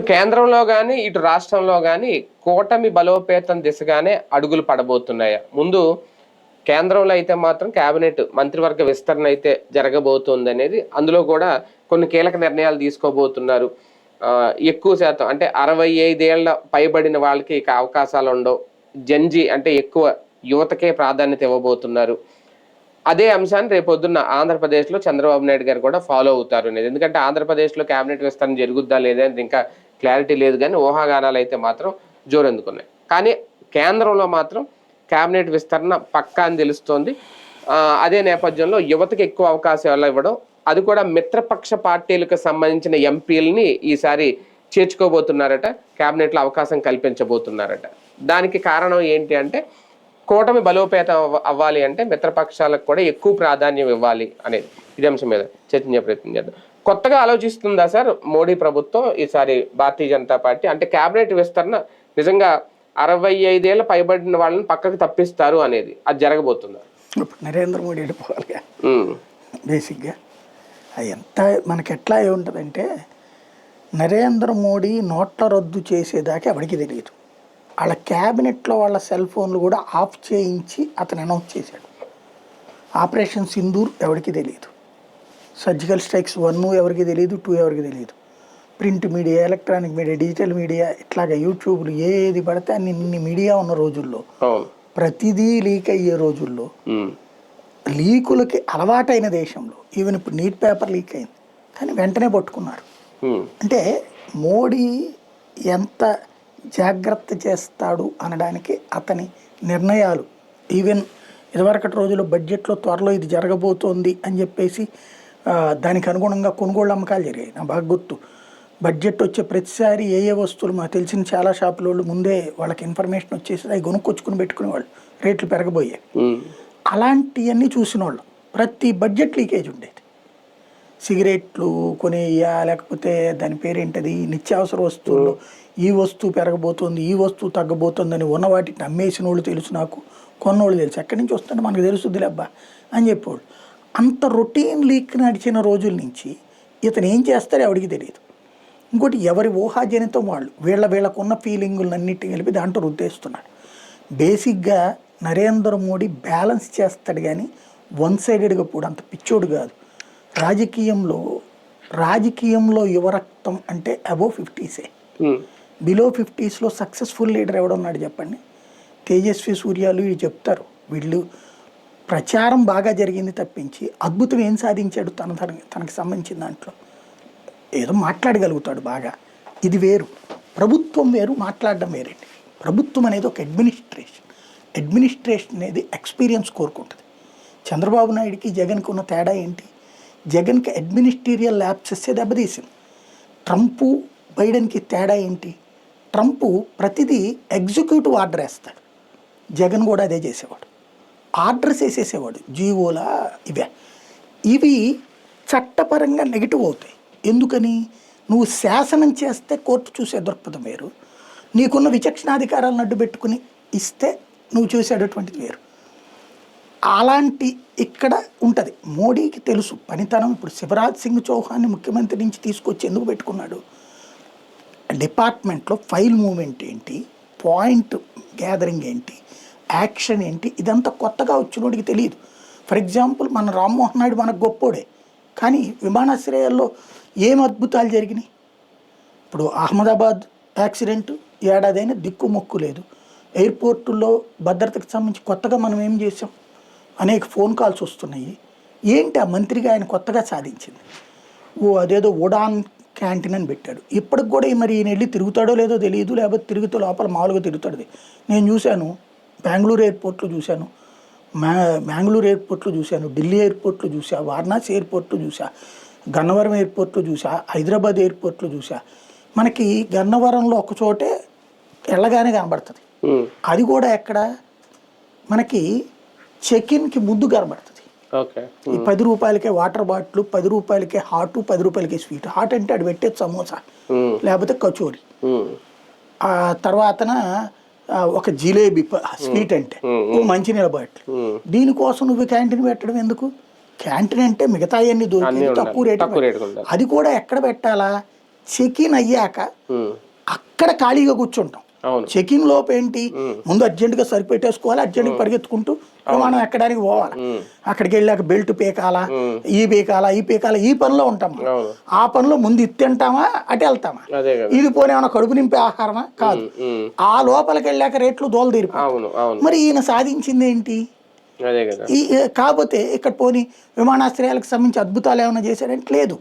కేంద్రంలో కానీ ఇటు రాష్ట్రంలో కానీ కూటమి బలోపేతం దిశగానే అడుగులు పడబోతున్నాయా? ముందు కేంద్రంలో అయితే మాత్రం కేబినెట్ మంత్రివర్గ విస్తరణ అయితే జరగబోతుంది అనేది, అందులో కూడా కొన్ని కీలక నిర్ణయాలు తీసుకోబోతున్నారు. ఎక్కువ శాతం అంటే 65 ఏళ్ల పైబడిన వాళ్ళకి ఇక అవకాశాలు ఉండవు. జంజీ అంటే ఎక్కువ యువతకే ప్రాధాన్యత ఇవ్వబోతున్నారు. అదే అంశాన్ని రేపొద్దున్న ఆంధ్రప్రదేశ్లో చంద్రబాబు నాయుడు గారు కూడా ఫాలో అవుతారు అనేది. ఎందుకంటే ఆంధ్రప్రదేశ్లో కేబినెట్ విస్తరణ జరుగుద్దా లేదా అనేది ఇంకా క్లారిటీ లేదు, కానీ ఊహాగానాలు అయితే మాత్రం జోరెందుకున్నాయి. కానీ కేంద్రంలో మాత్రం కేబినెట్ విస్తరణ పక్కా అని తెలుస్తోంది. అదే నేపథ్యంలో యువతకి ఎక్కువ అవకాశాలు ఇవ్వడం, అది కూడా మిత్రపక్ష పార్టీలకు సంబంధించిన ఎంపీలని ఈసారి చేర్చుకోబోతున్నారట, కేబినెట్లో అవకాశం కల్పించబోతున్నారట. దానికి కారణం ఏంటి అంటే కూటమి బలోపేతం అవ్వాలి అంటే మిత్రపక్షాలకు కూడా ఎక్కువ ప్రాధాన్యం ఇవ్వాలి అనేది. ఇదే అంశం మీద చర్చించే ప్రయత్నం చేద్దాం. కొత్తగా ఆలోచిస్తుందా సార్ మోడీ ప్రభుత్వం ఈసారి భారతీయ జనతా పార్టీ? అంటే కేబినెట్ విస్తరణ నిజంగా 65 ఏళ్ళ పైబడిన వాళ్ళని పక్కకు తప్పిస్తారు అనేది, అది జరగబోతుందా? ఇప్పుడు నరేంద్ర మోడీ వెళ్ళిపోవాలిగా బేసిక్గా. అది ఎంత మనకి ఎట్లా ఉంటుందంటే, నరేంద్ర మోడీ నోట్ల రద్దు చేసేదాకా ఎవరికి తెలియదు. వాళ్ళ క్యాబినెట్లో వాళ్ళ సెల్ ఫోన్లు కూడా ఆఫ్ చేయించి అతను అనౌన్స్ చేశాడు. ఆపరేషన్ సింధూర్ ఎవరికి తెలియదు, సర్జికల్ స్ట్రైక్స్ 1 ఎవరికి తెలియదు, 2 ఎవరికి తెలియదు. Print media, electronic media, digital media, ఇట్లాగా యూట్యూబ్లు ఏది పడితే అన్ని మీడియా ఉన్న రోజుల్లో, ప్రతిదీ లీక్ అయ్యే రోజుల్లో, లీకులకి అలవాటైన దేశంలో, ఈవెన్ ఇప్పుడు నీట్ పేపర్ లీక్ అయింది కానీ వెంటనే పట్టుకున్నారు. అంటే మోడీ ఎంత జాగ్రత్త చేస్తాడు అనడానికి అతని నిర్ణయాలు. ఈవెన్ ఇదివరకటి రోజుల్లో బడ్జెట్లో త్వరలో ఇది జరగబోతోంది అని చెప్పేసి దానికి అనుగుణంగా కొనుగోళ్ళు అమ్మకాలు జరిగాయి. నా బాగా గుర్తు. బడ్జెట్ వచ్చే ప్రతిసారి ఏ వస్తువులు మాకు తెలిసిన చాలా షాపుల వాళ్ళు ముందే వాళ్ళకి ఇన్ఫర్మేషన్ వచ్చేసి అవి కొనుక్కొచ్చుకుని పెట్టుకునేవాళ్ళు, రేట్లు పెరగబోయాయి. అలాంటివన్నీ చూసిన వాళ్ళు ప్రతి బడ్జెట్ లీకేజ్ ఉండేది. సిగరెట్లు కొనేయా, లేకపోతే దాని పేరేంటది, నిత్యావసర వస్తువుల్లో ఈ వస్తువు పెరగబోతుంది, ఈ వస్తువు తగ్గబోతుందని ఉన్న వాటిని అమ్మేసిన వాళ్ళు తెలుసు, నాకు కొన్నోళ్ళు తెలుసు. ఎక్కడి నుంచి వస్తుంటే మనకు తెలుసుద్దిలే అబ్బా అని చెప్పేవాళ్ళు. అంత రొటీన్ లీక్ నడిచిన రోజుల నుంచి ఇతను ఏం చేస్తారో ఎవరికి తెలియదు. ఇంకోటి ఎవరి ఊహాజనితం వాళ్ళు వీళ్ళకున్న ఫీలింగులన్నిటిని కలిపి దాంట్లో రుద్దేస్తున్నాడు. బేసిక్గా నరేంద్ర మోడీ బ్యాలెన్స్ చేస్తాడు కానీ వన్ సైడెడ్గా కూడా అంత పిచ్చోడు కాదు. రాజకీయంలో యువరక్తం అంటే అబోవ్ 50s, బిలో 50sలో సక్సెస్ఫుల్ లీడర్ ఎవడున్నాడు చెప్పండి? తేజస్వి సూర్యాలు వీళ్ళు చెప్తారు. వీళ్ళు ప్రచారం బాగా జరిగింది తప్పించి అద్భుతం ఏం సాధించాడు తనకు సంబంధించిన దాంట్లో? ఏదో మాట్లాడగలుగుతాడు బాగా. ఇది వేరు, ప్రభుత్వం వేరు, మాట్లాడడం వేరేంటి. ప్రభుత్వం అనేది ఒక అడ్మినిస్ట్రేషన్ అనేది ఎక్స్పీరియన్స్ కోరుకుంటుంది. చంద్రబాబు నాయుడికి జగన్కి ఉన్న తేడా ఏంటి? జగన్కి అడ్మినిస్ట్రీరియల్ ల్యాప్సెస్సే దెబ్బతీసింది. ట్రంపు బైడెన్కి తేడా ఏంటి? ట్రంపు ప్రతిదీ ఎగ్జిక్యూటివ్ ఆర్డర్ వేస్తాడు, జగన్ కూడా అదే చేసేవాడు. ఆర్డర్స్ వేసేసేవాడు, జీవోలా ఇవి చట్టపరంగా నెగిటివ్ అవుతాయి. ఎందుకని? నువ్వు శాసనం చేస్తే కోర్టు చూసే దృక్పథం వేరు, నీకున్న విచక్షణాధికారాలను అడ్డు పెట్టుకుని ఇస్తే నువ్వు చూసేటటువంటిది వేరు. అలాంటి ఇక్కడ ఉంటుంది. మోడీకి తెలుసు పనితనం. ఇప్పుడు శివరాజ్ సింగ్ చౌహాన్ని ముఖ్యమంత్రి నుంచి తీసుకొచ్చి ఎందుకు పెట్టుకున్నాడు? డిపార్ట్మెంట్లో ఫైల్ మూవ్మెంట్ ఏంటి, పాయింట్ గ్యాదరింగ్ ఏంటి, యాక్షన్ ఏంటి, ఇదంతా కొత్తగా వచ్చినోడికి తెలియదు. ఫర్ ఎగ్జాంపుల్ మన రామ్మోహన్ నాయుడు మనకు గొప్పోడే, కానీ విమానాశ్రయాల్లో ఏం అద్భుతాలు జరిగినాయి? ఇప్పుడు అహ్మదాబాద్ యాక్సిడెంట్ ఏడాదైనా దిక్కు మొక్కు లేదు. ఎయిర్పోర్టుల్లో భద్రతకు సంబంధించి కొత్తగా మనం ఏం చేసాం? అనేక ఫోన్ కాల్స్ వస్తున్నాయి. ఏంటి ఆ మంత్రిగా ఆయన కొత్తగా సాధించింది? అదేదో ఉడాన్ క్యాంటీన్ అని పెట్టాడు. ఇప్పటికి కూడా మరి ఈయన వెళ్ళి తిరుగుతాడో లేదో తెలియదు, లేకపోతే తిరుగుతూ లోపల మామూలుగా తిరుగుతాడు. నేను చూశాను, బెంగళూరు ఎయిర్పోర్ట్లో చూశాను, మ్యాంగ్లూరు ఎయిర్పోర్ట్లో చూశాను, ఢిల్లీ ఎయిర్పోర్ట్లో చూసా, వారణాసి ఎయిర్పోర్ట్లో చూసా, గన్నవరం ఎయిర్పోర్ట్లో చూసా, హైదరాబాద్ ఎయిర్పోర్ట్లో చూసా. మనకి గన్నవరంలో ఒక చోటే వెళ్ళగానే కనబడుతుంది. అది కూడా ఎక్కడ మనకి చెక్-ఇన్కి ముందు కనబడుతుంది. ఈ 10 రూపాయలకే వాటర్ బాటిల్, 10 రూపాయలకే హాటు, 10 రూపాయలకే స్వీట్. హాట్ అంటే అది పెట్టే సమోసా లేకపోతే కచోరీ, ఆ తర్వాతన ఒక జిలేబీ స్వీట్ అంటే ఓ మంచినీళ్ళ బాటిల్. దీనికోసం నువ్వు క్యాంటీన్ పెట్టడం ఎందుకు? క్యాంటీన్ అంటే మిగతా అన్ని దొరికింది తక్కువ రేటు. అది కూడా ఎక్కడ పెట్టాలా? చెకిన్ అయ్యాక ఉమ్, అక్కడ ఖాళీగా కూర్చుంటాం. అవును. చెకింగ్ లోపు ఏంటి, ముందు అర్జెంటుగా సరిపెట్టేసుకోవాలి, అర్జెంటుగా పరిగెత్తుకుంటూ విమానం ఎక్కడానికి పోవాలి. అక్కడికి వెళ్ళాక బెల్ట్ పీకాలా, ఈ పీకాలా, ఈ పనిలో ఉంటాం మనం. అవును. ఆ పనిలో ముందు ఇది తింటామా అటు వెళ్తామా, అదే కదా. ఇది పోనీ ఏమైనా కడుపు నింపే ఆహారమా కాదు. ఆ లోపలికి వెళ్ళాక రేట్లు దోల తీరిపోయి. అవును అవును మరి ఈయన సాధించింది ఏంటి? అదే కదా. కాకపోతే ఇక్కడ పోనీ విమానాశ్రయాలకు సంబంధించి అద్భుతాలు ఏమైనా చేశాడంటే లేదు.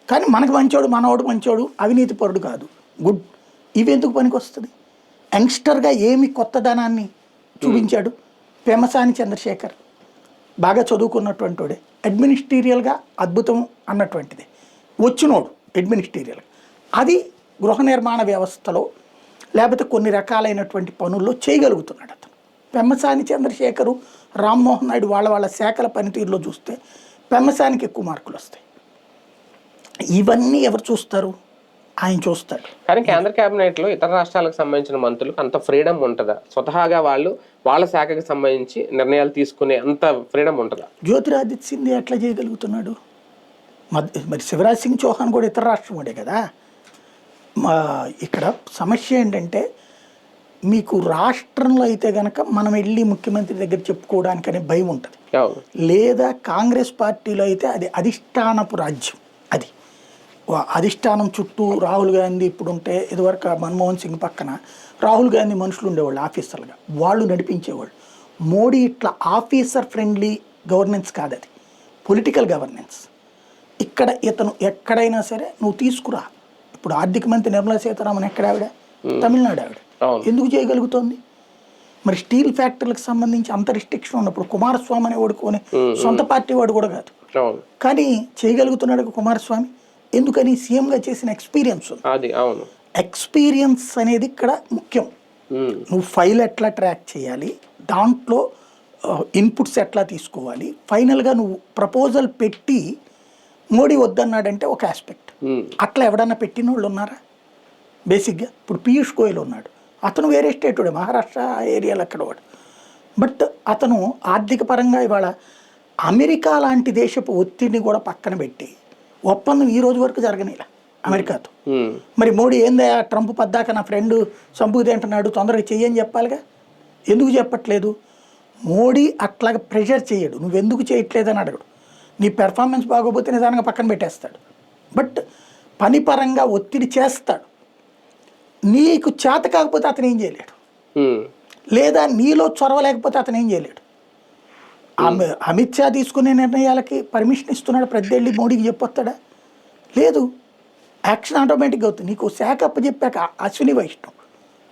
కానీ మనకు మంచోడు, మనవాడు మంచోడు, అవినీతి పరుడు కాదు, గుడ్. ఇవి ఎందుకు పనికి వస్తుంది? యంగ్స్టర్గా ఏమి కొత్తదనాన్ని చూపించాడు? పెమసాని చంద్రశేఖర్ బాగా చదువుకున్నటువంటి వాడే, అడ్మినిస్ట్రీరియల్గా అద్భుతం అన్నటువంటిది వచ్చినోడు అడ్మినిస్ట్రీరియల్గా. అది గృహ నిర్మాణ వ్యవస్థలో లేకపోతే కొన్ని రకాలైనటువంటి పనుల్లో చేయగలుగుతున్నాడు అతను. పెమ్మసాని చంద్రశేఖరు, రామ్మోహన్ నాయుడు వాళ్ళ శాఖల పనితీరులో చూస్తే పెమ్మసానికి ఎక్కువ మార్కులు వస్తాయి. ఇవన్నీ ఎవరు చూస్తారు? ఆయన చూస్తాడు. కానీ కేంద్ర కేబినెట్ లో ఇతర రాష్ట్రాలకు సంబంధించిన మంత్రులకు అంత ఫ్రీడమ్ ఉంటుందా? స్వతహాగా వాళ్ళ శాఖకి సంబంధించి నిర్ణయాలు తీసుకునే అంత ఫ్రీడమ్ ఉంటుందా? జ్యోతిరాదిత్య సింధియా ఎట్లా చేయగలుగుతున్నాడు? మరి శివరాజ్ సింగ్ చౌహాన్ కూడా ఇతర రాష్ట్రం వాడే కదా. ఇక్కడ సమస్య ఏంటంటే, మీకు రాష్ట్రంలో అయితే గనక మనం వెళ్ళి ముఖ్యమంత్రి దగ్గర చెప్పుకోవడానికనే భయం ఉంటుంది. లేదా కాంగ్రెస్ పార్టీలో అయితే అది అధిష్టానపు రాజ్యం. అది అధిష్టానం చుట్టూ రాహుల్ గాంధీ ఇప్పుడు ఉంటే, ఇదివరకు మన్మోహన్ సింగ్ పక్కన రాహుల్ గాంధీ మనుషులు ఉండేవాళ్ళు ఆఫీసర్లుగా, వాళ్ళు నడిపించేవాళ్ళు. మోడీ ఇట్లా ఆఫీసర్ ఫ్రెండ్లీ గవర్నెన్స్ కాదు, అది పొలిటికల్ గవర్నెన్స్. ఇక్కడ ఇతను ఎక్కడైనా సరే నువ్వు తీసుకురా. ఇప్పుడు ఆర్థిక మంత్రి నిర్మలా సీతారామన్ ఎక్కడ ఆవిడ? తమిళనాడు ఆవిడ. ఎందుకు చేయగలుగుతోంది? మరి స్టీల్ ఫ్యాక్టరీలకు సంబంధించి అంత రిస్ట్రిక్షన్ ఉన్నప్పుడు కుమారస్వామి అనే వాడుకొని సొంత పార్టీ వాడు కూడా కాదు, కానీ చేయగలుగుతున్నాడు కుమారస్వామి. ఎందుకని? సీఎంగా చేసిన ఎక్స్పీరియన్స్ ఉంది. ఎక్స్పీరియన్స్ అనేది ఇక్కడ ముఖ్యం. నువ్వు ఫైల్ ఎట్లా ట్రాక్ చేయాలి, దాంట్లో ఇన్పుట్స్ ఎట్లా తీసుకోవాలి, ఫైనల్గా నువ్వు ప్రపోజల్ పెట్టి మోడీ వద్దన్నాడంటే ఒక ఆస్పెక్ట్. అట్లా ఎవడన్నా పెట్టిన వాళ్ళు ఉన్నారా? బేసిక్గా ఇప్పుడు పీయూష్ గోయల్ ఉన్నాడు, అతను వేరే స్టేట్ వాడు, మహారాష్ట్ర ఏరియాలో అక్కడ వాడు. బట్ అతను ఆర్థిక పరంగా ఇవాళ అమెరికా లాంటి దేశపు ఒత్తిడిని కూడా పక్కన పెట్టి ఒప్పందం ఈ రోజు వరకు జరగనేలా అమెరికాతో. మరి మోడీ ఏందా ట్రంప్ పద్దాక నా ఫ్రెండ్ సంపూది అంటున్నాడు, తొందరగా చెయ్యని చెప్పాలిగా. ఎందుకు చెప్పట్లేదు? మోడీ అట్లాగా ప్రెషర్ చేయడు, నువ్వెందుకు చేయట్లేదని అడగడు. నీ పెర్ఫార్మెన్స్ బాగోపోతే నిదానంగా పక్కన పెట్టేస్తాడు. బట్ పని పరంగా ఒత్తిడి చేస్తాడు. నీకు చేత కాకపోతే అతను ఏం చేయలేడు, లేదా నీలో చొరవ లేకపోతే అతను ఏం చేయలేడు. అమిత్ షా తీసుకునే నిర్ణయాలకి పర్మిషన్ ఇస్తున్నాడు, ప్రతి వెళ్ళి మోడీకి చెప్పొస్తాడా? లేదు. యాక్షన్ ఆటోమేటిక్గా అవుతుంది. నీకు శాఖ అప్పచెప్పాక అశ్విని వైష్ణవ్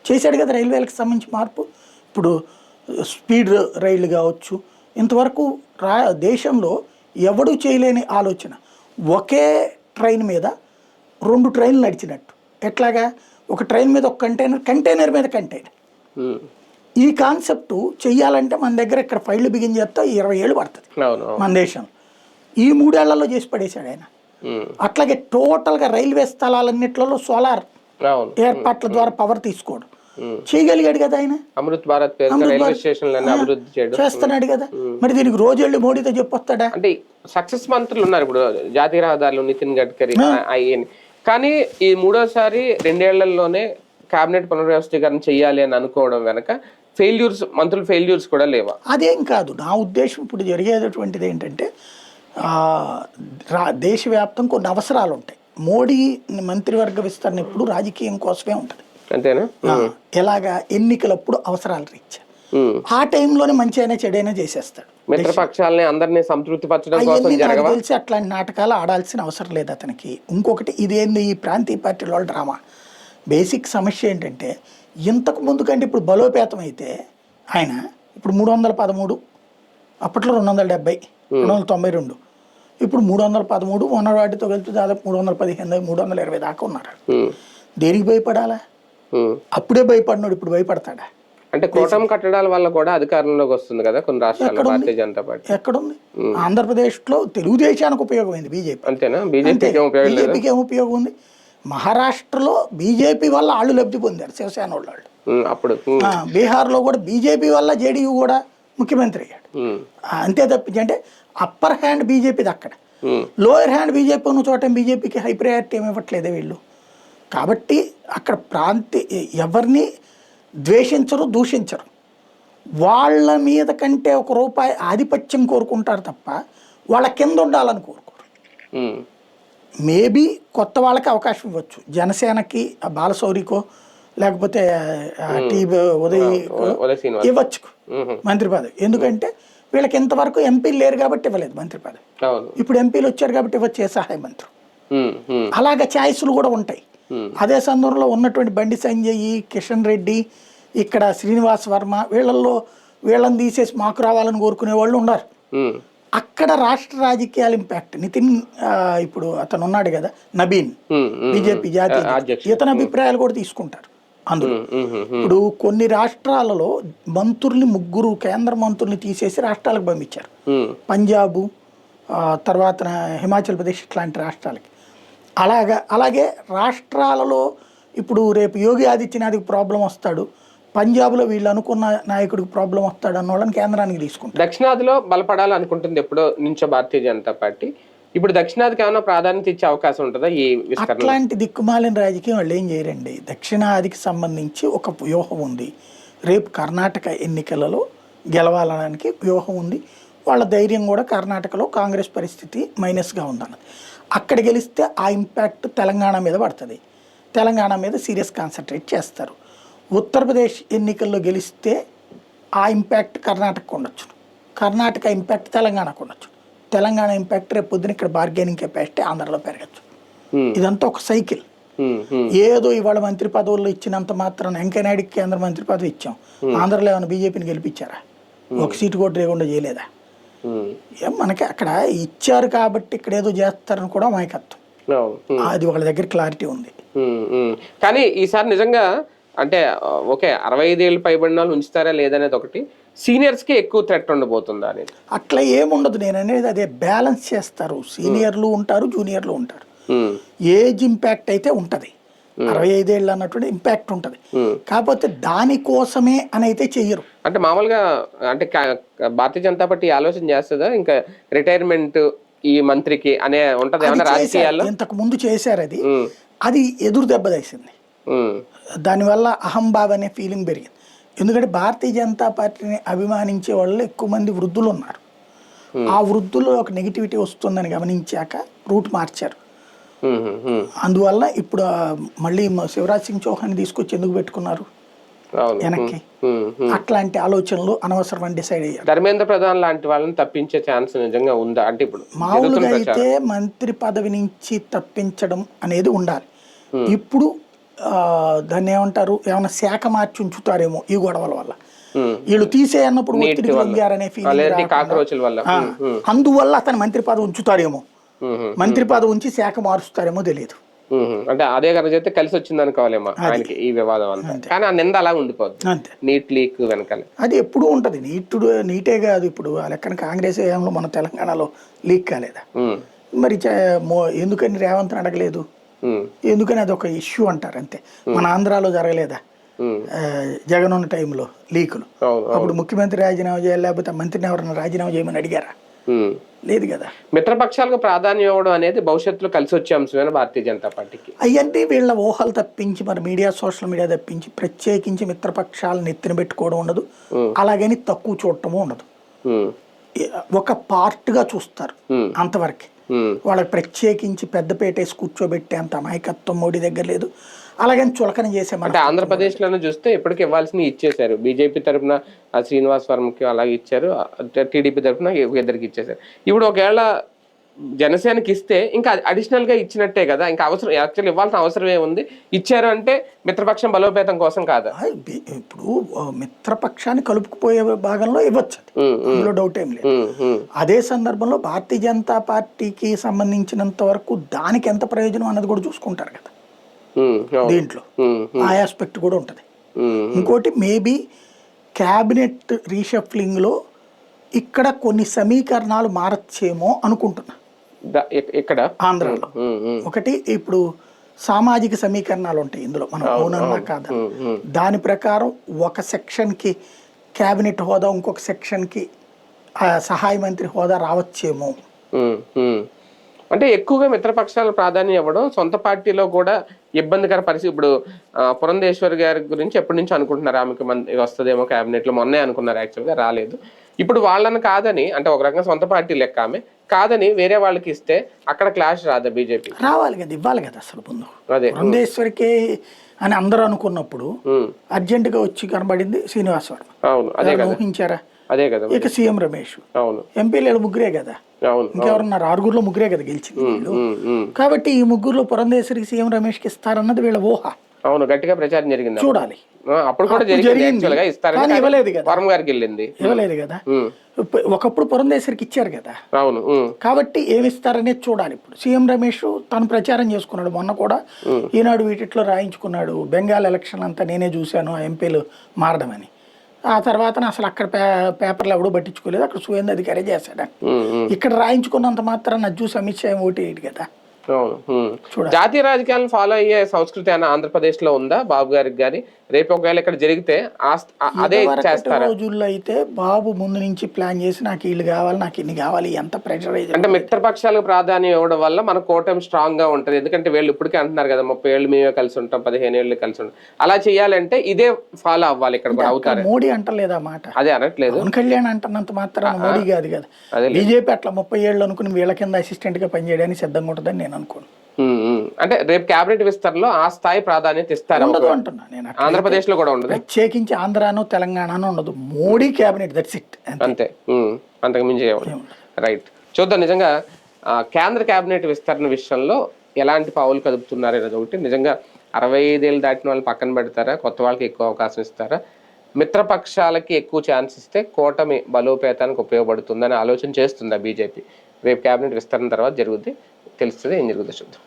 చేశాడు కదా రైల్వేలకు సంబంధించి మార్పు. ఇప్పుడు స్పీడ్ రైళ్లు కావచ్చు, ఇంతవరకు దేశంలో ఎవడూ చేయలేని ఆలోచన. ఒకే ట్రైన్ మీద 2 ట్రైన్లు నడిచినట్టు. ఎట్లాగా? ఒక ట్రైన్ మీద ఒక కంటైనర్ మీద కంటైనర్. ఈ కాన్సెప్ట్ చెయ్యాలంటే మన దగ్గర ఇక్కడ ఫైళ్లు బిగిన్ చేస్తా 20 ఏళ్ళు పడుతుంది మన దేశంలో. ఈ 3 ఏళ్లలో చేసి పడేశాడు ఆయన. అట్లాగే టోటల్గా రైల్వే స్థలాలన్నిట్లలో సోలార్ ఏర్పాట్ల ద్వారా పవర్ తీసుకోవడం చేయగలిగాడు కదా ఆయన. అమృత్ భారత్ చేస్తున్నాడు కదా. మరి దీనికి రోజు వెళ్ళి మోడీతో చెప్పొస్తాడా? అంటే సక్సెస్ మంత్రులు ఉన్నారు ఇప్పుడు, జాతీయ రహదారులు నితిన్ గడ్కరీ అయ్యని. కానీ ఈ 3వసారి 2 ఏళ్లలోనే కేబినెట్ పునర్వ్యవస్థీకరణ చెయ్యాలి అని అనుకోవడం వెనక మంత్రులు ఫెయిల్యూర్స్ కూడా లేవా? అదేం కాదు. నా ఉద్దేశం ఇప్పుడు జరిగేటటువంటిది ఏంటంటే, దేశవ్యాప్తం కొన్ని అవసరాలు ఉంటాయి. మోడీ మంత్రివర్గ విస్తరణ ఎప్పుడు రాజకీయం కోసమే ఉంటుంది, అంతేనా? ఎలాగా ఎన్నికలప్పుడు అవసరాలు రీత్యా ఆ టైంలోనే మంచి అయినా చెడైనా చేసేస్తాడు. మిత్రపక్షాలని అందరినీ సంతృప్తి పరచడం కోసం తెలిసి అట్లాంటి నాటకాలు ఆడాల్సిన అవసరం లేదు అతనికి. ఇంకొకటి, ఇదేంది ఈ ప్రాంతీయ పార్టీల డ్రామా. బేసిక్ సమస్య ఏంటంటే, ఇంతకు ముందు కంటే ఇప్పుడు బలోపేతం అయితే ఆయన ఇప్పుడు 313, అప్పట్లో 270, 292, ఇప్పుడు 313, మొన్న వాటితో కలిపి దాదాపు 315, 320 దాకా ఉన్నారు. దేనికి భయపడాలా? అప్పుడే భయపడినాడు, ఇప్పుడు భయపడతాడా? అంటే కూటమి కట్టడాల వల్ల కూడా అధికారంలోకి వస్తుంది కదా కొన్ని రాష్ట్రాల్లో భారతీయ జనతా పార్టీ. ఎక్కడుంది? ఆంధ్రప్రదేశ్లో తెలుగుదేశానికి ఉపయోగమైంది బీజేపీ. అంతేనా? బీజేపీకి ఏం ఉపయోగం ఉంది? మహారాష్ట్రలో బీజేపీ వల్ల వాళ్ళు లబ్ధి పొందారు, శివసేన వాళ్ళు. అప్పుడు బీహార్లో కూడా బీజేపీ వల్ల జేడీయూ కూడా ముఖ్యమంత్రి అయ్యాడు. అంతే తప్పించి అంటే అప్పర్ హ్యాండ్ బీజేపీది అక్కడ, లోయర్ హ్యాండ్ బీజేపీ ఉన్న చోట బీజేపీకి హై ప్రయారిటీ ఏమి ఇవ్వట్లేదే వీళ్ళు. కాబట్టి అక్కడ ఎవరిని ద్వేషించరు, దూషించరు. వాళ్ళ మీద కంటే ₹1 ఆధిపత్యం కోరుకుంటారు తప్ప వాళ్ళ కింద ఉండాలని కోరుకోరు. మేబీ కొత్త వాళ్ళకి అవకాశం ఇవ్వచ్చు. జనసేనకి బాలశౌరికో లేకపోతే ఉదయ్కో ఇవ్వచ్చు మంత్రి పదవి. ఎందుకంటే వీళ్ళకి ఇంతవరకు ఎంపీలు లేరు కాబట్టి ఇవ్వలేదు మంత్రి పదవి. ఇప్పుడు ఎంపీలు వచ్చారు కాబట్టి ఇవ్వచ్చు ఏ సహాయ మంత్రి. అలాగే ఛాయిస్లు కూడా ఉంటాయి. అదే సందర్భంలో ఉన్నటువంటి బండి సంజయ్, కిషన్ రెడ్డి, ఇక్కడ శ్రీనివాస్ వర్మ, వీళ్ళని తీసేసి మాకు రావాలని కోరుకునే వాళ్ళు ఉన్నారు. అక్కడ రాష్ట్ర రాజకీయాల ఇంపాక్ట్ నితిన్ ఇప్పుడు అతను ఉన్నాడు కదా నబీన్, బీజేపీ జాతీయ, ఇతని అభిప్రాయాలు కూడా తీసుకుంటారు అందులో. ఇప్పుడు కొన్ని రాష్ట్రాలలో మంత్రుల్ని 3 కేంద్ర మంత్రుల్ని తీసేసి రాష్ట్రాలకు పంపించారు. పంజాబు, తర్వాత హిమాచల్ ప్రదేశ్ ఇట్లాంటి రాష్ట్రాలకి. అలాగే రాష్ట్రాలలో ఇప్పుడు రేపు యోగి ఆదిత్యనాథ్కి ప్రాబ్లం వస్తాడు, పంజాబ్లో వీళ్ళు అనుకున్న నాయకుడికి ప్రాబ్లం వస్తాడు అన్న వాళ్ళని కేంద్రానికి తీసుకుంటారు. దక్షిణాదిలో బలపడాలనుకుంటుంది ఎప్పుడో నుంచో భారతీయ జనతా పార్టీ. ఇప్పుడు దక్షిణాదికి ఏమైనా ప్రాధాన్యత ఇచ్చే అవకాశం ఉంటుందా? ఈ అట్లాంటి దిక్కుమాలిన రాజకీయం వాళ్ళు ఏం చేయరండి. దక్షిణాదికి సంబంధించి ఒక వ్యూహం ఉంది. రేపు కర్ణాటక ఎన్నికలలో గెలవాలడానికి వ్యూహం ఉంది. వాళ్ళ ధైర్యం కూడా కర్ణాటకలో కాంగ్రెస్ పరిస్థితి మైనస్గా ఉందన్నది. అక్కడ గెలిస్తే ఆ ఇంపాక్ట్ తెలంగాణ మీద పడుతుంది. తెలంగాణ మీద సీరియస్ కాన్సన్ట్రేట్ చేస్తారు. ఉత్తరప్రదేశ్ ఎన్నికల్లో గెలిస్తే ఆ ఇంపాక్ట్ కర్ణాటకకు ఉండొచ్చు, కర్ణాటక ఇంపాక్ట్ తెలంగాణకు ఉండొచ్చు, తెలంగాణ ఇంపాక్ట్ రేపు పొద్దున ఇక్కడ బార్గెనింగ్ కెపాసిటీ ఆంధ్రలో పెరగచ్చు. ఇదంతా ఒక సైకిల్. ఏదో ఇవాళ మంత్రి పదవుల్లో ఇచ్చినంత మాత్రం వెంకయ్యనాయుడికి కేంద్ర మంత్రి పదవి ఇచ్చాం, ఆంధ్రలో ఏమైనా బీజేపీని గెలిపించారా? ఒక సీటు కూడా లేకుండా చేయలేదా? మనకి అక్కడ ఇచ్చారు కాబట్టి ఇక్కడ ఏదో చేస్తారని కూడా మాయకత్వం. అది వాళ్ళ దగ్గర క్లారిటీ ఉంది. కానీ ఈసారి నిజంగా అంటే ఓకే 65 ఏళ్ళు పైబడిన వాళ్ళు ఉంచుతారా లేదనేది ఒకటి, సీనియర్స్కి ఎక్కువ థ్రెట్ ఉండబోతుందా అనేది అట్లా ఏముండదు. నేను అనేది అదే బ్యాలెన్స్ చేస్తారు. సీనియర్లు ఉంటారు, జూనియర్లు ఉంటారు. ఏజ్ ఇంపాక్ట్ అయితే ఉంటుంది, 65 ఏళ్ళు అన్నటువంటి ఇంపాక్ట్ ఉంటుంది. కాకపోతే దానికోసమే అని అయితే చెయ్యరు. అంటే మామూలుగా అంటే భారతీయ జనతా పార్టీ ఆలోచన చేస్తుందా ఇంకా రిటైర్మెంట్ ఈ మంత్రికి అనే ఉంటది ఏమన్నా రాజకీయాల్లో? ఇంతకు ముందు చేశారు. అది ఎదురు దెబ్బ తీసింది. దానివల్ల అహంభావ్ అనే ఫీలింగ్ పెరిగింది. ఎందుకంటే భారతీయ జనతా పార్టీని అభిమానించే వాళ్ళు ఎక్కువ మంది వృద్ధులు ఉన్నారు. ఆ వృద్ధుల్లో ఒక నెగిటివిటీ వస్తుందని గమనించాక రూట్ మార్చారు. అందువల్ల ఇప్పుడు మళ్ళీ శివరాజ్ సింగ్ చౌహాన్ తీసుకొచ్చి ఎందుకు పెట్టుకున్నారు వెనక్కి? అట్లాంటి ఆలోచనలు అనవసరం డిసైడ్ అయ్యారు. ధర్మేంద్ర ప్రధాన్ లాంటి వాళ్ళని తప్పించే ఛాన్స్ నిజంగా ఉందా? అంటే ఇప్పుడు మామూలుగా అయితే మంత్రి పదవి నుంచి తప్పించడం అనేది ఉండాలి. ఇప్పుడు దాన్ని ఏమంటారు, ఏమైనా శాఖ మార్చి ఉంచుతారేమో ఈ గొడవల వల్ల. వీళ్ళు తీసేయన్నప్పుడు ఒత్తిడి పొందారనే ఫీలింగ్, అందువల్ల అతను మంత్రి పదవి ఉంచుతారేమో, మంత్రి పదవి ఉంచి శాఖ మారుస్తారేమో తెలియదు. అంటే అదే కనుక చేస్తే కలిసి వచ్చింది అనుకోవాలేమో ఆయనకి ఈ వివాదం అంతా. కానీ ఆ నింద అలా ఉండిపోద్ది అంతే. నీట్ లీక్ వెనకాల అది ఎప్పుడు ఉంటది. నీటే కాదు. ఇప్పుడు ఆ లెక్కన కాంగ్రెస్ ఏమో మన తెలంగాణలో లీక్ కాలేదా? మరి ఎందుకని రేవంత్ అడగలేదు? ఎందుకని అది ఒక ఇష్యూ అంటారు అంతే. మన ఆంధ్రాలో జరగలేదా జగన్ ఉన్న టైంలో లీకులు? అప్పుడు ముఖ్యమంత్రి రాజీనామా చేయాలి, లేకపోతే మంత్రిని ఎవరైనా రాజీనామా చేయమని అడిగారా? లేదు కదా. మిత్రపక్షాలకు ప్రాధాన్యం ఇవ్వడం అనేది భవిష్యత్తులో కలిసి వచ్చే అంశమైన భారతీయ జనతా పార్టీకి అవన్నీ వీళ్ళ ఊహలు తప్పించి, మరి మీడియా, సోషల్ మీడియా తప్పించి ప్రత్యేకించి మిత్రపక్షాలను ఎత్తిన పెట్టుకోవడం ఉండదు, అలాగని తక్కువ చూడటము ఉండదు. ఒక పార్ట్గా చూస్తారు అంతవరకే. వాళ్ళకి ప్రత్యేకించి పెద్దపేట వేసి కూర్చోబెట్టే అంత అమాయకత్వం మోడీ దగ్గర లేదు. అలాగని చులకన చేసే అంటే ఆంధ్రప్రదేశ్ లోనే చూస్తే ఇప్పటికి ఇవ్వాల్సినవి ఇచ్చేసారు. బీజేపీ తరఫున శ్రీనివాస్ వర్మకి అలాగే ఇచ్చారు, టీడీపీ తరఫున ఇద్దరికి ఇచ్చేసారు. ఇప్పుడు ఒకవేళ జనసేనకి ఇస్తే ఇంకా అడిషనల్ గా ఇచ్చినట్టే కదా, ఇంకా అవసరం యాక్చువల్లీ ఇవ్వాల్సిన అవసరం ఏముంది? ఇచ్చారు అంటే మిత్రపక్షం బలోపేతం కోసం కాదా? ఇప్పుడు మిత్రపక్షాన్ని కలుపుకుపోయే భాగంలో ఇవ్వచ్చు, అందులో డౌట్ ఏం లేదు. అదే సందర్భంలో భారతీయ జనతా పార్టీకి సంబంధించినంత వరకు దానికి ఎంత ప్రయోజనం అన్నది కూడా చూసుకుంటారు కదా దీంట్లో. ఆ ఆస్పెక్ట్ కూడా ఉంటుంది. ఇంకోటి మేబీ క్యాబినెట్ రీషఫ్లింగ్ లో ఇక్కడ కొన్ని సమీకరణాలు మారచ్చేమో అనుకుంటున్నా. ఇక్కడ ఆంధ్రాలో ఒకటి ఇప్పుడు సామాజిక సమీకరణాలు ఉంటాయి ఇందులో, మనం అవునన్నా కాదా. దాని ప్రకారం ఒక సెక్షన్కి క్యాబినెట్ హోదా, ఇంకొక సెక్షన్కి సహాయ మంత్రి హోదా రావచ్చేమో. అంటే ఎక్కువగా మిత్రపక్షాల ప్రాధాన్యం ఇవ్వడం, సొంత పార్టీలో కూడా ఇబ్బందికర పరిస్థితి. ఇప్పుడు పురంధేశ్వరి గారి గురించి ఎప్పటి నుంచి అనుకుంటున్నారు, ఆమెకి వస్తుందేమో క్యాబినెట్ లో, మొన్నే అనుకున్నారు, యాక్చువల్గా రాలేదు. ఇప్పుడు వాళ్ళని కాదని, అంటే ఒక రకంగా సొంత పార్టీ లెక్క ఆమె కాదని వేరే వాళ్ళకి ఇస్తే అక్కడ క్లాష్ రాదా బీజేపీ? రావాలి కదా, ఇవ్వాలి కదా. అసలు ముందు అదే పురంధేశ్వరికి అని అందరూ అనుకున్నప్పుడు అర్జెంటుగా వచ్చి కనబడింది శ్రీనివాస్ వర్మ. అవును, అదే కదా, ఊహించారా? అదే కదా. ఇక సీఎం రమేష్. అవును, ఎంపీలు ముగ్గురే కదా, అవును, ఇంకెవరున్నారు? ఆరుగురులో ముగ్గురే కదా గెలిచింది వీళ్ళు. కాబట్టి ఈ ముగ్గురులో పురంధేశ్వరికి సీఎం రమేష్కి ఇస్తారన్నది వీళ్ళ ఊహ. అవును, గట్టిగా ప్రచారం జరిగింది, చూడాలి. అప్పుడు కూడా జరిగింది. కానీ ఇవ్వలేదు కదా, వర్మ గారికి వెళ్ళింది, ఇవ్వలేదు కదా. ఒకప్పుడు పురంధేశ్వరికి ఇచ్చారు కదా. అవును. కాబట్టి ఏమిస్తారనేది చూడాలి. ఇప్పుడు సీఎం రమేష్ తను ప్రచారం చేసుకున్నాడు, మొన్న కూడా ఈనాడు వీటిలో రాయించుకున్నాడు, బెంగాల్ ఎలక్షన్ అంతా నేనే చూశాను ఆ ఎంపీలు మారడం అని. ఆ తర్వాత అసలు అక్కడ పేపర్లు ఎవడో పట్టించుకోలేదు, అక్కడ సువేంద్ర అధికారి చేశాడు. ఇక్కడ రాయించుకున్నంత మాత్రం అది చూసి అమిత్ షా ఓటు వేయడు కదా. జాతీయ రాజకీయాలను ఫాలో అయ్యే సంస్కృతి అన్న ఆంధ్రప్రదేశ్ లో ఉందా బాబు గారికి గాని? రేపు ఒకవేళ ఇక్కడ జరిగితే అదే చేస్తారా? రోజుల్లో అయితే బాబు ముందు నుంచి ప్లాన్ చేసి నాకు వీళ్ళు కావాలి, నాకు ఇన్ని కావాలి, ఎంత ప్రెషరైజ్. అంటే మిత్రపక్షాలకు ప్రాధాన్యం ఇవ్వడం వల్ల మన కూటమి స్ట్రాంగ్ గా ఉంటది. ఎందుకంటే వీళ్ళు ఇప్పటికే అంటున్నారు కదా, 30 ఏళ్ళు మేమే కలిసి ఉంటాం, 15 ఏళ్ళు కలిసి ఉంటాం. అలా చేయాలంటే ఇదే ఫాలో అవ్వాలి. ఇక్కడ కూడా అవుతారు. మోడీ అంటలేదా మాట? అదే అనట్లేదు, పవన్ కళ్యాణ్ అంటున్నంత మాత్రం మోడీ కాదు కదా. బీజేపీ అట్లా 30 ఏళ్ళు అనుకుని వీళ్ళ కింద అసిస్టెంట్ గా పనిచేయడానికి సిద్ధంగా ఉంటుందని నేను అనుకోను. అంటే రేపు కేబినెట్ విస్తరణలో ఆ స్థాయి ప్రాధాన్యత ఇస్తారు అంటున్నా నేను. ఆంధ్రప్రదేశ్ లో కూడా ఉండదు, ప్రత్యేకించి ఆంధ్రాను తెలంగాణను ఉండదు, మోడీ కేబినెట్, దట్స్ ఇట్, అంతే. అంతకు మించి రైట్. చూద్దాం నిజంగా కేంద్ర కేబినెట్ విస్తరణ విషయంలో ఎలాంటి పావులు కదుపుతున్నారు అనేది ఒకటి. నిజంగా 65 ఏళ్ళు దాటిన వాళ్ళు పక్కన పెడతారా, కొత్త వాళ్ళకి ఎక్కువ అవకాశం ఇస్తారా, మిత్రపక్షాలకి ఎక్కువ ఛాన్స్ ఇస్తే కూటమి బలోపేతానికి ఉపయోగపడుతుందని ఆలోచన చేస్తుందా బీజేపీ? రేపు కేబినెట్ విస్తరణ తర్వాత జరుగుద్ది, తెలుస్తుంది, ఏం జరుగుతుందో చూద్దాం.